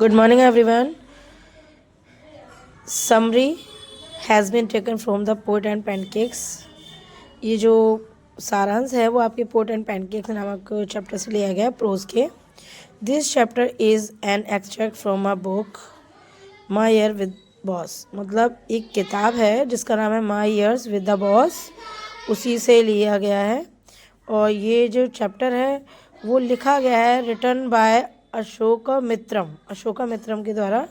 Good morning, everyone. Summary has been taken from the Poet and Pancakes. ये जो सारांश है वो आपके पोट एंड पैनकेक्स नामक चैप्टर से लिया गया है प्रोज के. This chapter is an extract from a book my year with boss. मतलब एक किताब है जिसका नाम है माई ईयर्स विद द बॉस, उसी से लिया गया है. और ये जो चैप्टर है वो लिखा गया है रिटन बाय अशोका मित्रम के द्वारा.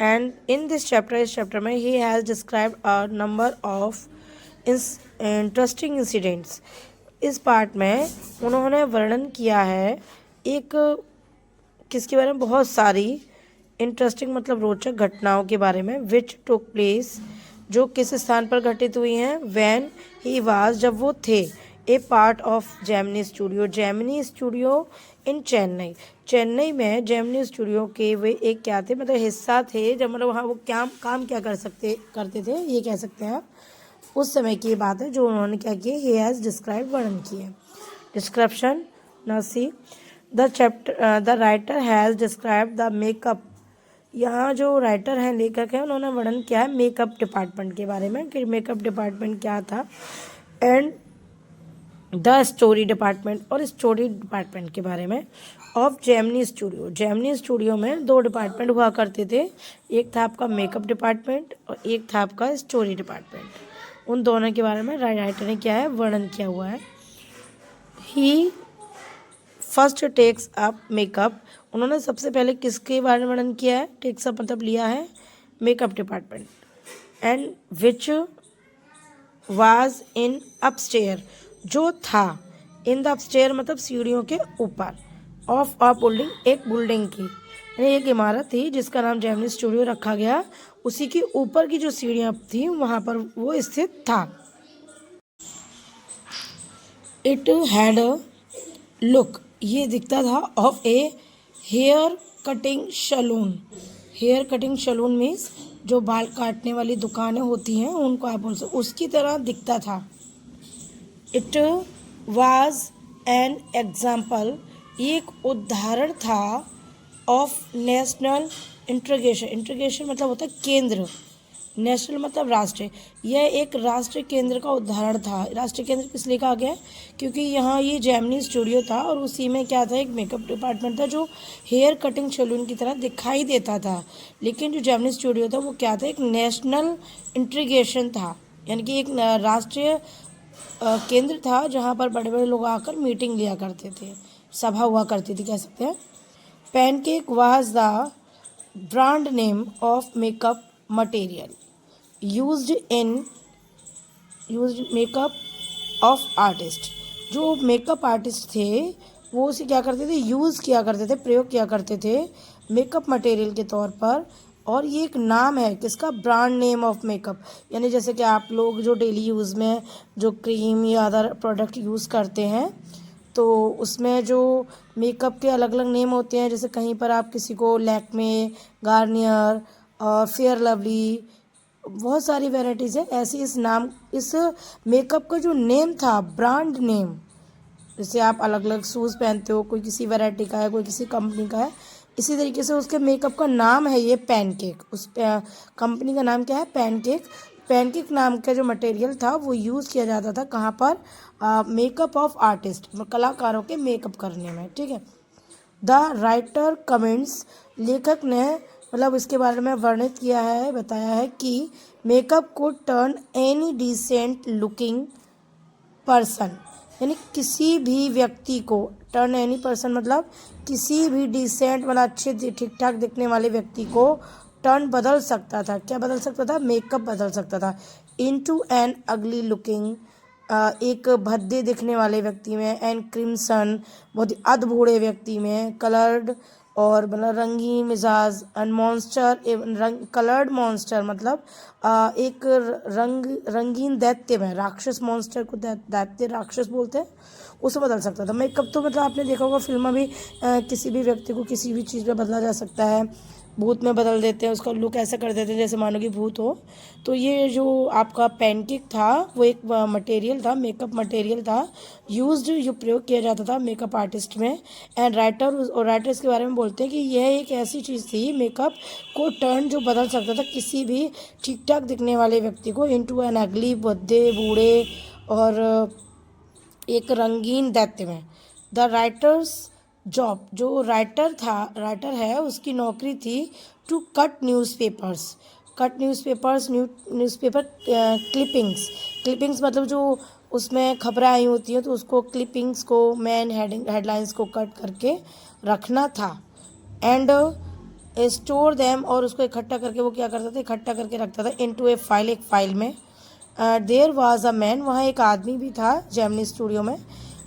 एंड इन दिस चैप्टर, इस चैप्टर में he has described a number of interesting incidents. इस पार्ट में उन्होंने वर्णन किया है एक किसके बारे में, बहुत सारी इंटरेस्टिंग मतलब रोचक घटनाओं के बारे में. विच टुक प्लेस, जो किस स्थान पर घटित हुई हैं. व्हेन ही वाज, जब वो थे. ए पार्ट ऑफ जेमिनी स्टूडियो इन चेन्नई में जेमिनी स्टूडियो के वे एक क्या थे, मतलब हिस्सा थे. जब मतलब वहाँ वो काम क्या करते थे, ये कह सकते हैं आप. उस समय की बात है जो उन्होंने क्या किया, ही हैज़ डिस्क्राइब वर्णन किए. डिस्क्रिप्शन ना see the writer has describe the makeup. यहाँ जो राइटर हैं, लेखक हैं, उन्होंने वर्णन किया है मेकअप डिपार्टमेंट के बारे में कि मेकअप डिपार्टमेंट क्या था. एंड द स्टोरी डिपार्टमेंट, और स्टोरी डिपार्टमेंट के बारे में. ऑफ जेमिनी स्टूडियो में दो डिपार्टमेंट हुआ करते थे. एक था आपका मेकअप डिपार्टमेंट और एक था आपका स्टोरी डिपार्टमेंट. उन दोनों के बारे में राइटर ने क्या है, वर्णन किया हुआ है. ही फर्स्ट टेक्स अप मेकअप. उन्होंने सबसे पहले किसके बारे में वर्णन किया है, टेक्स अप मतलब लिया है makeup department. And which was in upstair, जो था. इन द अपस्टेयर मतलब सीढ़ियों के ऊपर. ऑफ अ बिल्डिंग, एक बिल्डिंग की, यानी एक इमारत थी जिसका नाम जेमिनी स्टूडियो रखा गया. उसी के ऊपर की जो सीढ़ियाँ थी वहाँ पर वो स्थित था. इट हैड अ लुक, ये दिखता था. Of a hair cutting saloon means जो बाल काटने वाली दुकानें होती हैं उनको आप बोल सकते, उसकी तरह दिखता था. इट वाज एन एग्जाम्पल, एक उदाहरण था. ऑफ नेशनल इंट्रीगेशन मतलब होता है केंद्र. नेशनल मतलब राष्ट्रीय. यह एक राष्ट्रीय केंद्र का उदाहरण था. राष्ट्रीय केंद्र किस लिए कहा गया, क्योंकि यहाँ ये जेमिनी स्टूडियो था और उसी में क्या था, एक मेकअप डिपार्टमेंट था जो हेयर कटिंग सैलून की तरह दिखाई देता था. लेकिन जो जेमिनी स्टूडियो था वो क्या था, एक नेशनल इंट्रीगेशन था, यानी कि एक राष्ट्रीय केंद्र था जहाँ पर बड़े बड़े लोग आकर मीटिंग लिया करते थे, सभा हुआ करती थी, कह सकते हैं. Pancake was the brand name of makeup material used makeup of artist. जो मेकअप आर्टिस्ट थे वो उसे क्या करते थे, यूज़ किया करते थे, प्रयोग किया करते थे मेकअप मटेरियल के तौर पर. और ये एक नाम है किसका, ब्रांड नेम ऑफ मेकअप. यानी जैसे कि आप लोग जो डेली यूज़ में जो क्रीम या अदर प्रोडक्ट यूज़ करते हैं तो उसमें जो मेकअप के अलग अलग नेम होते हैं. जैसे कहीं पर आप किसी को लैक्मे, गार्नियर और फेयर लवली, बहुत सारी वेराइटीज़ है ऐसी. इस मेकअप का जो नेम था, ब्रांड नेम, जैसे आप अलग अलग शूज़ पहनते हो, कोई किसी वैरायटी का है, कोई किसी कंपनी का है, इसी तरीके से उसके मेकअप का नाम है ये पैनकेक. उस कंपनी का नाम क्या है, पैनकेक. पैनकेक नाम का जो मटेरियल था वो यूज़ किया जाता था कहाँ पर, मेकअप ऑफ आर्टिस्ट, कलाकारों के मेकअप करने में. ठीक है. द राइटर कमेंट्स, लेखक ने मतलब इसके बारे में वर्णित किया है, बताया है कि मेकअप को turn any decent looking person, यानी किसी भी व्यक्ति को, टर्न एनी पर्सन मतलब किसी भी डिसेंट मतलब अच्छे ठीक ठाक दिखने वाले व्यक्ति को टर्न बदल सकता था. क्या बदल सकता था, मेकअप बदल सकता था. इनटू एन अगली लुकिंग, एक भद्दे दिखने वाले व्यक्ति में. एंड क्रिम्सन, बहुत ही अधबूढ़े व्यक्ति में. कलर्ड, और मतलब रंगीन मिजाज. एंड मॉन्स्टर, कलर्ड मॉन्स्टर मतलब एक रंगीन दैत्य में, राक्षस. मॉन्स्टर को दैत्य राक्षस बोलते हैं. उसे बदल सकता था। मेकअप तो मतलब आपने देखा होगा फिल्म में भी किसी भी व्यक्ति को किसी भी चीज़ में बदला जा सकता है। भूत में बदल देते हैं, उसका लुक ऐसा कर देते हैं जैसे मानो कि भूत हो। तो ये जो आपका पैनकेक था वो एक मटेरियल था, मेकअप मटेरियल था, यूज्ड जो प्रयोग किया जाता था मेकअप आर्टिस्ट में। एंड राइटर्स के बारे में बोलते हैं कि यह एक ऐसी चीज़ थी मेकअप को टर्न जो बदल सकता था किसी भी ठीक ठाक दिखने वाले व्यक्ति को इनटू एन अगली, भद्दे, बूढ़े और एक रंगीन दैत्य में। द राइटर्स जॉब, जो राइटर है उसकी नौकरी थी टू कट न्यूज़पेपर क्लिपिंग्स मतलब जो उसमें खबरें आई होती हैं तो उसको क्लिपिंग्स को मेन हेडलाइंस को कट करके रखना था। एंड स्टोर देम, और उसको इकट्ठा करके वो क्या करता था, इकट्ठा करके रखता था इनटू ए फाइल, एक फाइल में। देयर वाज अ मैन, वहाँ एक आदमी भी था जेमिनी स्टूडियो में।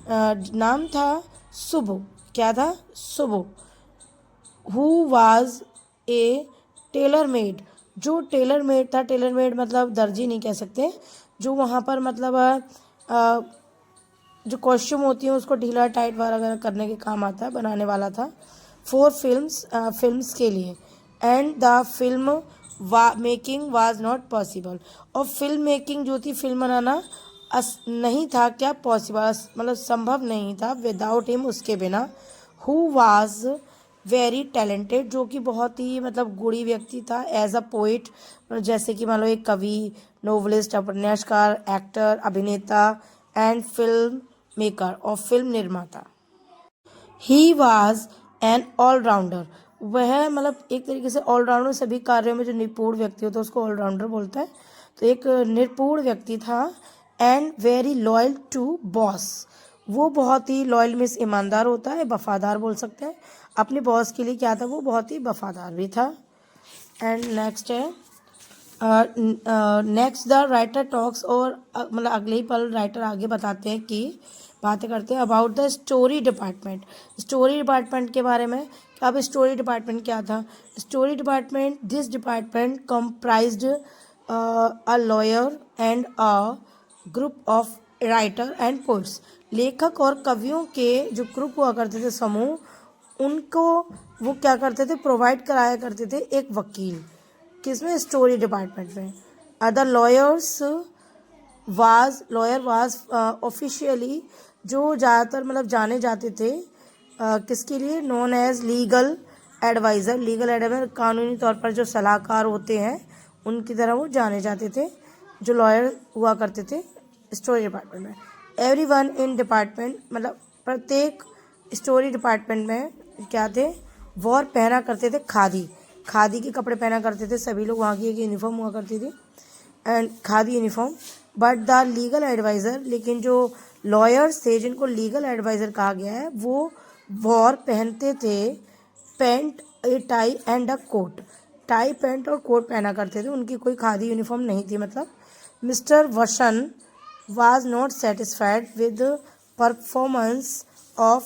नाम था सुबु, क्या था, Subbu. Who was a tailor made, जो टेलर मेड था, टेलर मेड मतलब दर्जी नहीं कह सकते, जो वहाँ पर मतलब जो कॉस्ट्यूम होती है उसको ढीला टाइट वगैरह करने के काम आता है, बनाने वाला था फॉर फिल्म्स के लिए। And the film making was not possible, और फिल्म मेकिंग जो थी, फिल्म बनाना नहीं था क्या पॉसिबल, मतलब संभव नहीं था विदाउट हिम, उसके बिना। हु वाज वेरी टैलेंटेड, जो कि बहुत ही मतलब गुणी व्यक्ति था, एज अ पोइट, जैसे कि मान लो एक कवि, नोवेलिस्ट, उपन्यासकार, एक्टर, अभिनेता एंड फिल्म मेकर और फिल्म निर्माता। ही वॉज एन ऑलराउंडर, वह मतलब एक तरीके से ऑलराउंडर, सभी कार्यों में जो निपुण व्यक्ति होता है उसको ऑलराउंडर बोलता है, तो एक निपुण व्यक्ति था। And very loyal to boss, वो बहुत ही लॉयल मीन्स ईमानदार होता है, वफादार बोल सकते हैं, अपने बॉस के लिए क्या था, वो बहुत ही वफादार भी था। एंड नेक्स्ट है नेक्स्ट द राइटर टॉक्स, और मतलब अगले ही पल राइटर आगे बताते हैं कि बातें करते हैं अबाउट द स्टोरी डिपार्टमेंट के बारे में। अब स्टोरी डिपार्टमेंट क्या था, story department, this department comprised a lawyer and a group of writer and poets, लेखक और कवियों के जो ग्रुप हुआ करते थे, समूह, उनको वो क्या करते थे, प्रोवाइड कराया करते थे एक वकील, किसमें, स्टोरी डिपार्टमेंट में। अदर लॉयर वाज ऑफिशियली, जो ज़्यादातर मतलब जाने जाते थे किसके लिए, नोन एज लीगल एडवाइज़र, कानूनी तौर पर जो सलाहकार होते हैं उनकी तरह वो जाने जाते थे, जो लॉयर हुआ करते थे स्टोरी डिपार्टमेंट में। एवरी वन इन डिपार्टमेंट, मतलब प्रत्येक स्टोरी डिपार्टमेंट में क्या थे, वॉर पहना करते थे खादी के कपड़े पहना करते थे सभी लोग, वहाँ की एक यूनिफॉर्म हुआ करती थी and khadi uniform. But the legal adviser, लेकिन जो लॉयर्स थे जिनको लीगल एडवाइज़र कहा गया है, वो वॉर पहनते थे pant, a tie and a coat, tie pant और कोट पहना करते थे, उनकी कोई खादी यूनिफॉर्म नहीं थी मतलब। मिस्टर वसन was not satisfied with the performance of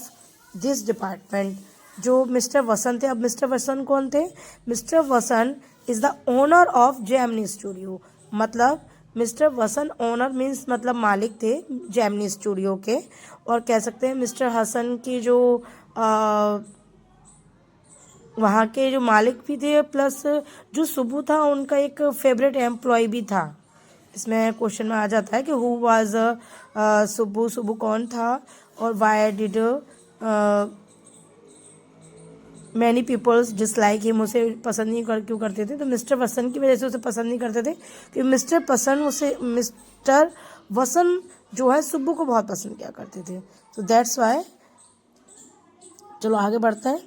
this department, जो मिस्टर वसन थे। अब मिस्टर वसन कौन थे, मिस्टर वसन is the owner of Gemini studio, मतलब मिस्टर वसन ओनर मीन्स मतलब मालिक थे जेमिनी स्टूडियो के, और कह सकते हैं मिस्टर हसन की जो वहाँ के जो मालिक भी थे, प्लस जो सुबु था उनका एक फेवरेट एम्प्लॉय भी था। इसमें क्वेश्चन में आ जाता है कि हु वाज सुबु कौन था, और why did many peoples dislike him, उसे पसंद नहीं क्यों करते थे, तो मिस्टर वसन की वजह से उसे पसंद नहीं करते थे कि मिस्टर वसन जो है सुब्बू को बहुत पसंद किया करते थे, तो दैट्स वाई। चलो आगे बढ़ते हैं।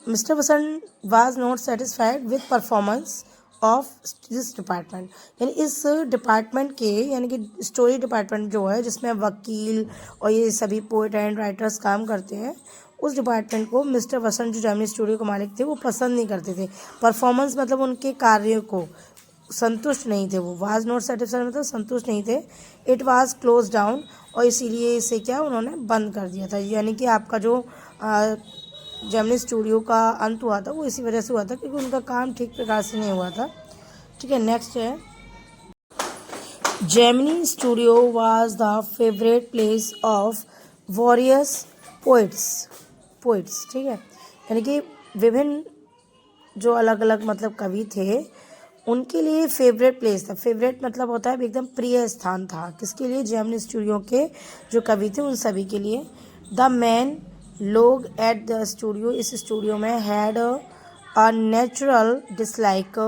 मिस्टर वसन was not satisfied with performance of this department, यानी इस डिपार्टमेंट के, यानी कि स्टोरी डिपार्टमेंट जो है जिसमें वकील और ये सभी पोएट एंड राइटर्स काम करते हैं, उस डिपार्टमेंट को मिस्टर वसन जो जेमिनी स्टूडियो के मालिक थे वो पसंद नहीं करते थे। परफॉर्मेंस मतलब उनके कार्य को संतुष्ट नहीं थे, वो वाज नॉट सेटिस्फाइड मतलब संतुष्ट नहीं थे। इट वाज क्लोज डाउन, और इसीलिए इसे क्या उन्होंने बंद कर दिया था, यानी कि आपका जो जेमिनी स्टूडियो का अंत हुआ था वो इसी वजह से हुआ था क्योंकि उनका काम ठीक प्रकार से नहीं हुआ था। ठीक है, नेक्स्ट है Gemini studio was the favourite place of various poets, ठीक है, यानी कि विभिन्न जो अलग अलग मतलब कवि थे उनके लिए फेवरेट प्लेस था। फेवरेट मतलब होता है एकदम प्रिय स्थान था, किसके लिए? जेमिनी स्टूडियो के जो कवि थे उन सभी के लिए। द मैन लोग एट द स्टूडियो, इस स्टूडियो में had a natural dislike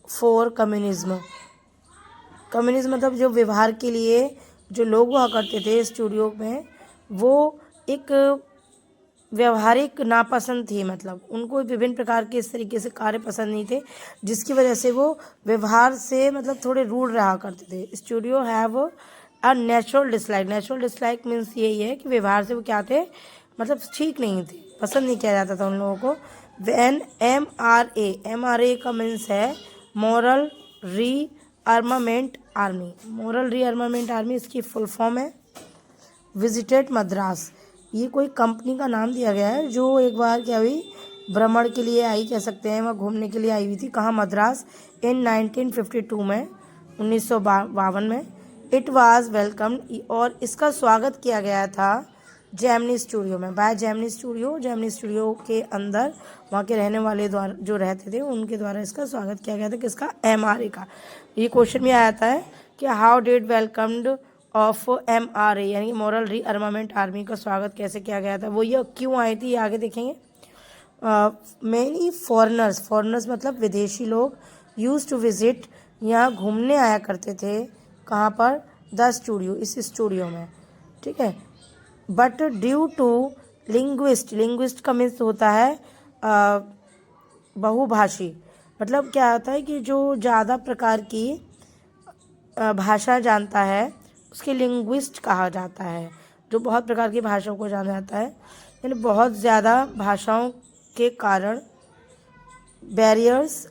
for communism. Communism मतलब जो व्यवहार के लिए जो लोग हुआ करते थे स्टूडियो में, वो एक व्यवहारिक नापसंद थी, मतलब उनको विभिन्न प्रकार के इस तरीके से कार्य पसंद नहीं थे, जिसकी वजह से वो व्यवहार से मतलब थोड़े रूड रहा करते थे। Studio have a natural dislike. Natural dislike means यही है कि व्यवहार से वो क्या थे, मतलब ठीक नहीं थे, पसंद नहीं किया जाता था उन लोगों को। वैन MRA का मीन्स है मॉरल री आर्मामेंट आर्मी। मॉरल री आर्मामेंट आर्मी इसकी फुल फॉर्म है। विजिटेड मद्रास, ये कोई कंपनी का नाम दिया गया है जो एक बार क्या हुई, भ्रमण के लिए आई, कह सकते हैं, वहाँ घूमने के लिए आई हुई थी। कहाँ? मद्रास, इन 1952 में, 1952 में। इट वाज वेलकम्ड, और इसका स्वागत किया गया था जेमिनी स्टूडियो में, बाय जेमिनी स्टूडियो के अंदर वहाँ के रहने वाले द्वारा जो रहते थे उनके द्वारा इसका स्वागत किया गया था। किसका? MRA का। ये क्वेश्चन में आया था कि how did welcomed of MRA यानी मॉरल री आर्मामेंट आर्मी का स्वागत कैसे किया गया था, वो ये क्यों आई थी, ये आगे देखेंगे। मेनी फॉरेनर्स मतलब विदेशी लोग, यूज टू विजिट, यहाँ घूमने आया करते थे। कहाँ पर? द स्टूडियो, इस स्टूडियो में, ठीक है। बट ड्यू टू लिंग्विस्ट का मीन्स होता है बहुभाषी, मतलब क्या होता है कि जो ज़्यादा प्रकार की भाषा जानता है उसके लिंग्विस्ट कहा जाता है। जो बहुत प्रकार की भाषाओं को जाना जाता है, यानी बहुत ज़्यादा भाषाओं के कारण बैरियर्स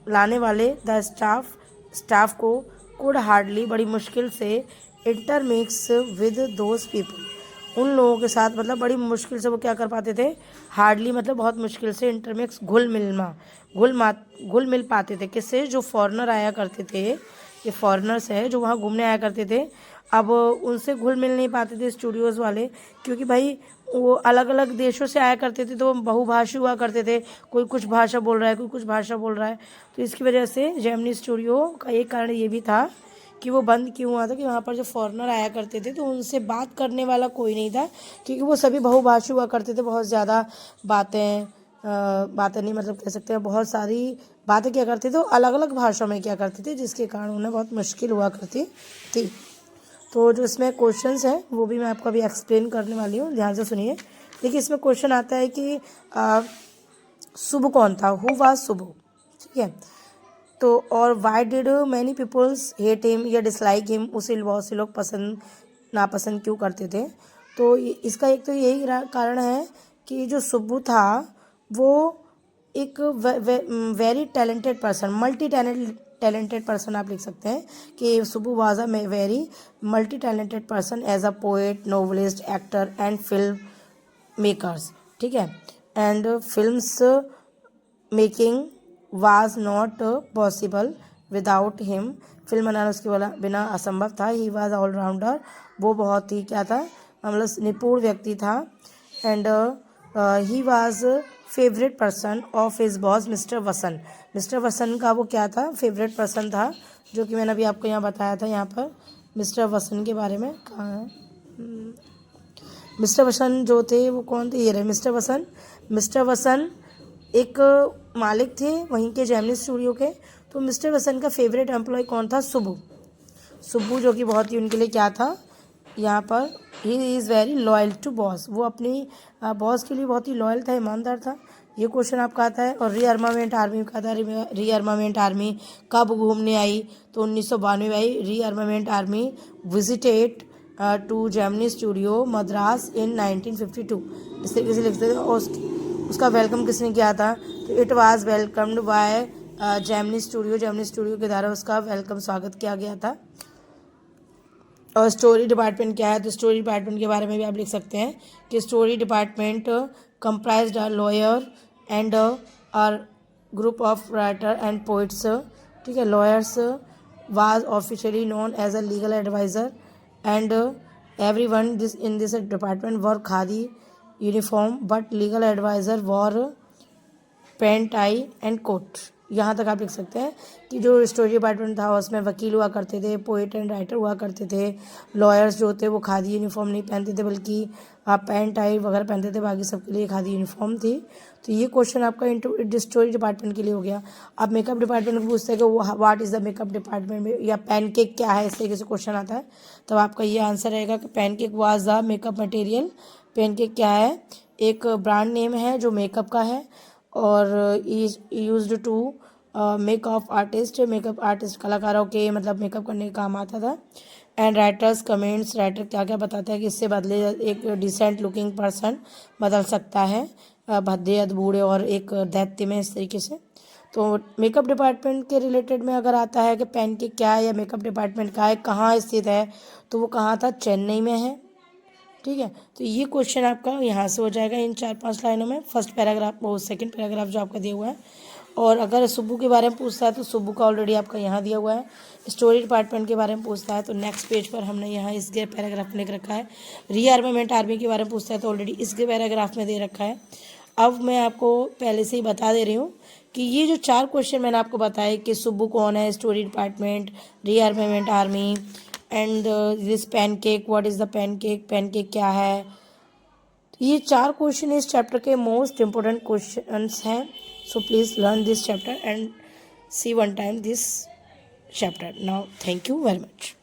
लाने वाले द स्टाफ को कुड हार्डली, बड़ी मुश्किल से, इंटरमिक्स विद दोज पीपल, उन लोगों के साथ मतलब बड़ी मुश्किल से वो क्या कर पाते थे, हार्डली मतलब बहुत मुश्किल से, इंटरमिक्स घुल मिल पाते थे। किससे? जो फॉरेनर आया करते थे, ये फॉरेनर्स है जो वहाँ घूमने आया करते थे, अब उनसे घुल मिल नहीं पाते थे स्टूडियोज़ वाले, क्योंकि भाई वो अलग अलग देशों से आया करते थे, तो बहुभाषी हुआ करते थे, कोई कुछ भाषा बोल रहा है, कोई कुछ भाषा बोल रहा है। तो इसकी वजह से जेमिनी स्टूडियो का एक कारण ये भी था कि वो बंद क्यों हुआ था कि वहाँ पर जो फॉरेनर आया करते थे तो उनसे बात करने वाला कोई नहीं था, क्योंकि वो सभी बहुभाषी हुआ करते थे। बहुत ज़्यादा बातें नहीं, मतलब कह सकते हैं बहुत सारी बातें क्या करते थे, तो अलग अलग भाषाओं में क्या करते थे, जिसके कारण उन्हें बहुत मुश्किल हुआ करती थी। तो जो इसमें क्वेश्चंस हैं वो भी मैं आपको अभी एक्सप्लेन करने वाली हूँ, ध्यान से सुनिए। देखिए इसमें क्वेश्चन आता है कि शुभ कौन था, हु वाज शुभ, ठीक है। तो और why did many peoples hate him या डिसलाइक हिम, उसे बहुत से लोग पसंद नापसंद क्यों करते थे। तो इसका एक तो यही कारण है कि जो सुब्बू था वो एक very talented person, multi talented person आप लिख सकते हैं कि Subbu was a very multi talented person as a poet, novelist, actor and film makers, ठीक है। And films making was not possible without him, film बनाना उसके बिना असंभव था। ही वाज ऑलराउंडर, वो बहुत ही क्या था, मतलब निपुण व्यक्ति था। And he was favourite person of his boss mister वसन, मिस्टर वसन का वो क्या था, फेवरेट पर्सन था, जो कि मैंने अभी आपको यहाँ बताया था। यहाँ पर मिस्टर वसन के बारे में कहाँ है, मिस्टर वसन जो थे वो कौन थे, ये रहे मिस्टर वसन एक मालिक थे वहीं के जेमिनी स्टूडियो के। तो मिस्टर वसन का फेवरेट एम्प्लॉय कौन था, सुब्बू, जो कि बहुत ही उनके लिए क्या था, यहाँ पर he is very loyal to boss, वो अपनी बॉस के लिए बहुत ही लॉयल था, ईमानदार था। ये क्वेश्चन आपका आता है। और रीआर्मामेंट आर्मी का था, रीआर्मामेंट आर्मी कब घूमने आई, तो 1992 में आई। Rearmament army visited to Gemini studio Madras in 1952, इस तरीके से लिखते थे। और उसका वेलकम किसने किया था, तो it was welcomed by Gemini studio के द्वारा उसका वेलकम स्वागत किया गया था। और स्टोरी डिपार्टमेंट क्या है, तो स्टोरी डिपार्टमेंट के बारे में भी आप लिख सकते हैं कि story department comprised a lawyer and are group of writer and poets, ठीक है। Lawyers was officially known as a legal adviser and everyone this in this department wore khadi uniform, but legal advisor wore pant tie and coat. यहाँ तक आप लिख सकते हैं कि जो स्टोरी डिपार्टमेंट था उसमें वकील हुआ करते थे, पोएट एंड राइटर हुआ करते थे, लॉयर्स जो थे वो खादी यूनिफॉर्म नहीं पहनते थे बल्कि आप पेन टाई वगैरह पहनते थे, बाकी सबके लिए खादी यूनिफॉर्म थी। तो ये क्वेश्चन आपका इंटू स्टोरी डिपार्टमेंट के लिए हो गया। अब मेकअप डिपार्टमेंट को पूछते हैं कि what is the makeup department में, या पैनकेक क्या है, इस तरीके से क्वेश्चन आता है। तब आपका ये आंसर रहेगा कि pancake was the makeup material. Pancake क्या है, एक ब्रांड नेम है जो मेकअप का है और is used to makeup artist, makeup artist कलाकारों के मतलब मेकअप करने का काम आता था। एंड राइटर्स कमेंट्स, राइटर क्या क्या बताता है कि इससे बदले एक डिसेंट लुकिंग पर्सन बदल सकता है भद्दे अधबूढ़े और एक दैत्य में, इस तरीके से। तो मेकअप डिपार्टमेंट के रिलेटेड में अगर आता है कि पैनकेक क्या है या मेकअप डिपार्टमेंट का है, कहाँ स्थित है, तो वो कहाँ था, चेन्नई में है। ठीक है, तो ये क्वेश्चन आपका यहाँ से हो जाएगा इन 4-5 लाइनों में। फर्स्ट पैराग्राफ वो सेकंड पैराग्राफ जो आपका दिया हुआ है। और अगर सुब्बू के बारे में पूछता है तो सुब्बू का ऑलरेडी आपका यहाँ दिया हुआ है। स्टोरी डिपार्टमेंट के बारे में पूछता है तो नेक्स्ट पेज पर हमने यहाँ इसके पैराग्राफ में लिख रखा है। रीआर्मामेंट आर्मी के बारे में पूछता है तो ऑलरेडी इसके पैराग्राफ में दे रखा है। अब मैं आपको पहले से ही बता दे रही हूँ कि ये जो 4 क्वेश्चन मैंने आपको बताए कि सुब्बू कौन है, story department, rearmament army and this pancake, what is the pancake, pancake क्या है, ये 4 क्वेश्चन इस चैप्टर के मोस्ट इम्पोर्टेंट क्वेश्चंस हैं। So please learn this chapter and see one time this chapter. Now, thank you very much.